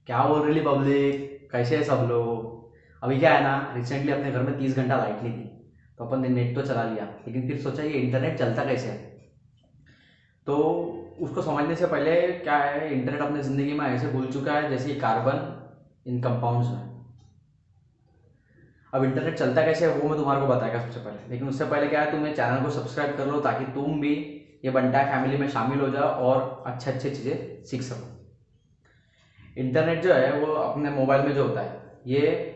क्या बोल रही पब्लिक, कैसे है सब लोग। अभी क्या है ना, रिसेंटली अपने घर में 30 घंटा लाइट नहीं थी, तो अपन ने नेट तो चला लिया, लेकिन फिर सोचा ये इंटरनेट चलता कैसे है। तो उसको समझने से पहले, क्या है, इंटरनेट अपनी ज़िंदगी में ऐसे घुल चुका है जैसे कार्बन इन कंपाउंड्स में। अब इंटरनेट चलता कैसे है वो मैं तुम्हारे को बताएगा सबसे पहले, लेकिन उससे पहले क्या है, तुम मेरे चैनल को सब्सक्राइब कर लो ताकि तुम भी ये बंटा फैमिली में शामिल हो जाओ और अच्छे अच्छे चीज़ें सीख सको। इंटरनेट जो है वो अपने मोबाइल में जो होता है, ये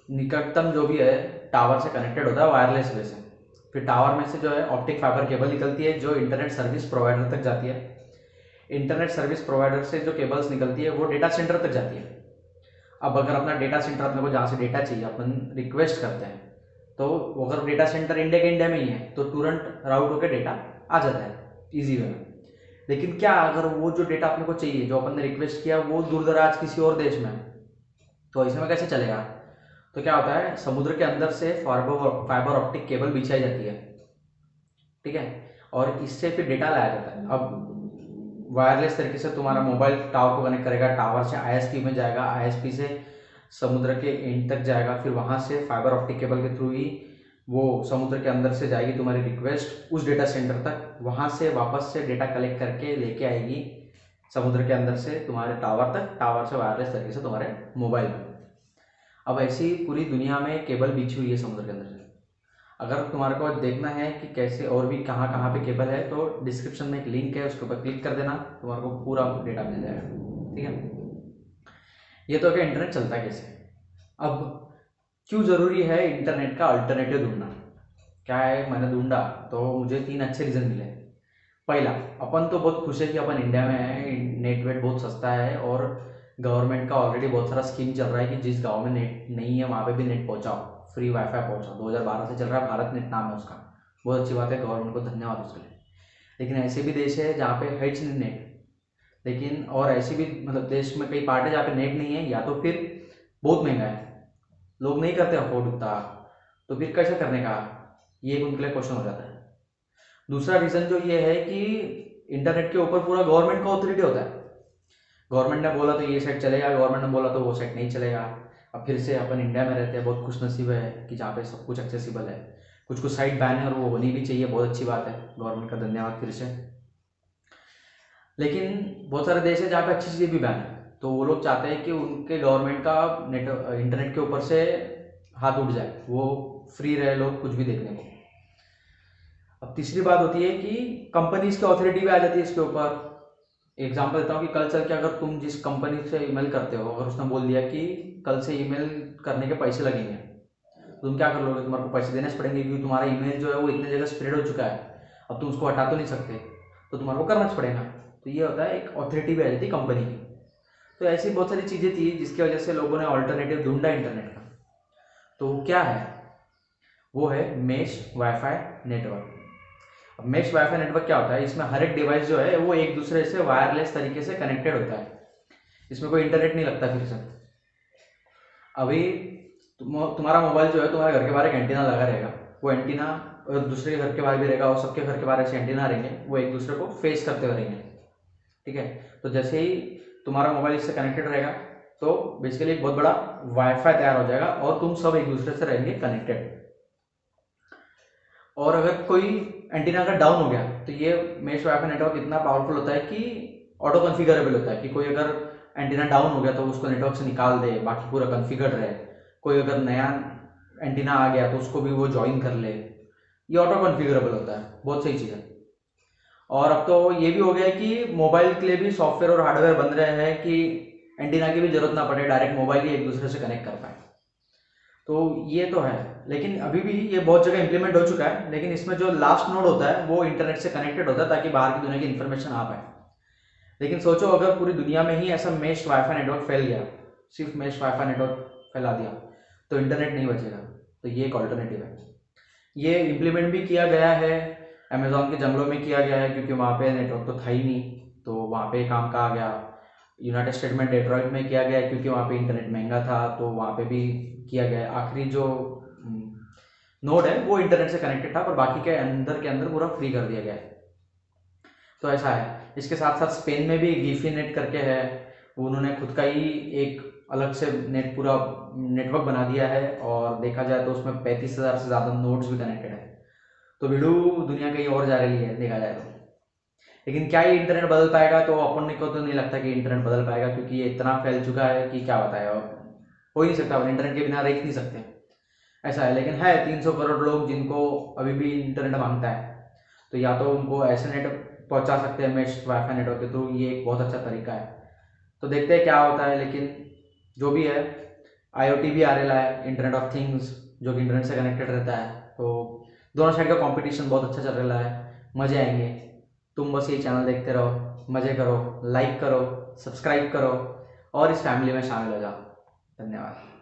निकटतम जो भी है टावर से कनेक्टेड होता है वायरलेस वे से। फिर टावर में से जो है ऑप्टिक फाइबर केबल निकलती है जो इंटरनेट सर्विस प्रोवाइडर तक जाती है। इंटरनेट सर्विस प्रोवाइडर से जो केबल्स निकलती है वो डेटा सेंटर तक जाती है। अब अगर अपना डेटा सेंटर अपने को जहाँ से डेटा चाहिए अपन रिक्वेस्ट करते हैं, तो अगर डेटा सेंटर इंडिया के इंडिया में ही है तो तुरंत राउट होकर डेटा आ जाता है ईजी वे में। लेकिन क्या अगर वो जो डेटा अपने को चाहिए जो अपन ने रिक्वेस्ट किया वो दूर दराज किसी और देश में है, तो ऐसे में कैसे चलेगा। तो क्या होता है, समुद्र के अंदर से फाइबर फाइबर ऑप्टिक केबल बिछाई जाती है, ठीक है, और इससे फिर डेटा लाया जाता है। अब वायरलेस तरीके से तुम्हारा मोबाइल टावर को कनेक्ट करेगा, टावर से आईएसपी में जाएगा, आईएसपी से समुद्र के एंड तक जाएगा, फिर वहाँ से फाइबर ऑप्टिक केबल के थ्रू ही वो समुद्र के अंदर से जाएगी तुम्हारी रिक्वेस्ट उस डेटा सेंटर तक, वहाँ से वापस से डेटा कलेक्ट करके लेके आएगी समुद्र के अंदर से तुम्हारे टावर तक, टावर से वायरलेस तरीके से तुम्हारे मोबाइल में। अब ऐसी पूरी दुनिया में केबल बिछी हुई है समुद्र के अंदर से। अगर तुम्हारे को देखना है कि कैसे और भी कहाँ कहाँ पे केबल है, तो डिस्क्रिप्शन में एक लिंक है, उसके ऊपर क्लिक कर देना, तुम्हारे को पूरा डेटा मिल जाएगा, ठीक है। ये तो क्या इंटरनेट चलता है कैसे। अब क्यों ज़रूरी है इंटरनेट का अल्टरनेटिव ढूंढना। क्या है, मैंने ढूंढा तो मुझे 3 अच्छे रीज़न मिले। पहला, अपन तो बहुत खुश है कि अपन इंडिया में है, नेट वेट बहुत सस्ता है और गवर्नमेंट का ऑलरेडी बहुत सारा स्कीम चल रहा है कि जिस गांव में नेट नहीं है वहाँ पे भी नेट पहुँचाओ, फ्री वाईफाई पहुँचाओ। 2012 से चल रहा है, भारत नेट नाम है उसका। बहुत अच्छी बात है, गवर्नमेंट को धन्यवाद उसके लिए। लेकिन ऐसे भी देश है जहाँ पे है नहीं नेट, लेकिन और ऐसे भी मतलब देश में कई पार्ट है जहाँ पे नेट नहीं है, या तो फिर बहुत महंगा है, लोग नहीं करते अफोर्ड उतना, तो फिर कैसे करने का, ये एक उनके लिए क्वेश्चन हो जाता है। दूसरा रीज़न जो ये है कि इंटरनेट के ऊपर पूरा गवर्नमेंट का ऑथोरिटी होता है। गवर्नमेंट ने बोला तो ये साइट चलेगा, गवर्नमेंट ने बोला तो वो साइट नहीं चलेगा। अब फिर से अपन इंडिया में रहते हैं, बहुत खुशनसीब है कि जहाँ पे सब कुछ एक्सेसिबल है। कुछ कुछ साइट बैन है और वो होनी भी चाहिए, बहुत अच्छी बात है, गवर्नमेंट का धन्यवाद फिर से। लेकिन बहुत सारे देश है जहाँ पे अच्छी चीज़ें भी बैन है, तो वो लोग चाहते हैं कि उनके गवर्नमेंट का नेट इंटरनेट के ऊपर से हाथ उठ जाए, वो फ्री रहे लोग कुछ भी देखने को। अब तीसरी बात होती है कि कंपनीज की अथॉरिटी भी आ जाती है इसके ऊपर। एग्जांपल देता हूँ कि कल चल के अगर तुम जिस कंपनी से ईमेल करते हो, अगर उसने बोल दिया कि कल से ईमेल करने के पैसे लगेंगे, तो तुम क्या कर लोगे, तुम्हारे को पैसे देने पड़ेंगे क्योंकि तुम्हारा ईमेल जो है वो इतने जगह स्प्रेड हो चुका है। अब तुम उसको हटा तो नहीं सकते, तो तुम्हारे को करना पड़ेगा। तो ये होता है, एक अथॉरिटी भी आ जाती है कंपनी की। तो ऐसी बहुत सारी चीज़ें थी जिसकी वजह से लोगों ने ऑल्टरनेटिव ढूंढा इंटरनेट का। तो क्या है, वो है मेश वाईफाई नेटवर्क। अब मेश वाईफाई नेटवर्क क्या होता है, इसमें हर एक डिवाइस जो है वो एक दूसरे से वायरलेस तरीके से कनेक्टेड होता है, इसमें कोई इंटरनेट नहीं लगता फिर से। अभी तुम्हारा मोबाइल जो है तुम्हारे घर के बाहर एक एंटीना लगा रहेगा, वो एंटीना और दूसरे के घर के बाहर भी रहेगा और सबके घर के बाहर ऐसे एंटीना रहेंगे, वो एक दूसरे को फेस करते हुए रहेंगे, ठीक है। तो जैसे ही तुम्हारा मोबाइल इससे कनेक्टेड रहेगा, तो बेसिकली एक बहुत बड़ा वाईफाई तैयार हो जाएगा और तुम सब एक दूसरे से रहेंगे कनेक्टेड। और अगर कोई एंटीना अगर डाउन हो गया, तो ये मेश वाईफाई नेटवर्क इतना पावरफुल होता है कि ऑटो कॉन्फ़िगरेबल होता है, कि कोई अगर एंटीना डाउन हो गया तो उसको नेटवर्क से निकाल दे, बाकी पूरा कॉन्फ़िगर रहे। कोई अगर नया एंटीना आ गया तो उसको भी वो ज्वाइन कर ले, ये ऑटो कॉन्फ़िगरेबल होता है, बहुत सही चीज़ है। और अब तो ये भी हो गया है कि मोबाइल के लिए भी सॉफ्टवेयर और हार्डवेयर बन रहे हैं कि एंटीना की भी जरूरत ना पड़े, डायरेक्ट मोबाइल ही एक दूसरे से कनेक्ट कर पाए। तो ये तो है, लेकिन अभी भी ये बहुत जगह इंप्लीमेंट हो चुका है, लेकिन इसमें जो लास्ट नोड होता है वो इंटरनेट से कनेक्टेड होता है ताकि बाहर की दुनिया की इन्फॉर्मेशन आ पाए। लेकिन सोचो अगर पूरी दुनिया में ही ऐसा मेश वाईफाई नेटवर्क फैल गया, सिर्फ मेश वाईफाई नेटवर्क फैला दिया, तो इंटरनेट नहीं बचेगा। तो ये एक ऑल्टरनेटिव है, ये इम्प्लीमेंट भी किया गया है, अमेजोन के जंगलों में किया गया है क्योंकि वहाँ पे नेटवर्क तो था ही नहीं, तो वहाँ पे काम का आ गया। यूनाइटेड स्टेट में डेट्रॉइट में किया गया है क्योंकि वहाँ पे इंटरनेट महंगा था, तो वहाँ पे भी किया गया है। आखिरी जो नोड है वो इंटरनेट से कनेक्टेड था, पर बाकी के अंदर पूरा फ्री कर दिया गया है। तो ऐसा है। इसके साथ साथ स्पेन में भी गीफी नेट करके है, वो उन्होंने खुद का ही एक अलग से पूरा नेटवर्क बना दिया है, और देखा जाए तो उसमें 35,000 से ज़्यादा नोड्स भी कनेक्टेड है। तो भिड़ू दुनिया कहीं और जा रही है देखा जाए तो। लेकिन क्या ये इंटरनेट बदल पाएगा, तो अपन को तो नहीं लगता कि इंटरनेट बदल पाएगा, क्योंकि ये इतना फैल चुका है कि क्या बताया, और हो ही नहीं सकता, इंटरनेट के बिना रह ही नहीं सकते, ऐसा है। लेकिन है 300 करोड़ लोग जिनको अभी भी इंटरनेट मांगता है, तो या तो उनको ऐसे नेट पहुंचा सकते हैं मेश वाईफाई नेटवर्क के थ्रू, ये एक बहुत अच्छा तरीका है। तो देखते हैं क्या होता है। लेकिन जो भी है, IoT भी आ रहा है, इंटरनेट ऑफ थिंग्स, जो कि इंटरनेट से कनेक्टेड रहता है। तो दोनों साइड का कंपटीशन बहुत अच्छा चल रहा है, मज़े आएंगे। तुम बस ये चैनल देखते रहो, मज़े करो, लाइक करो, सब्सक्राइब करो और इस फैमिली में शामिल हो जाओ। धन्यवाद।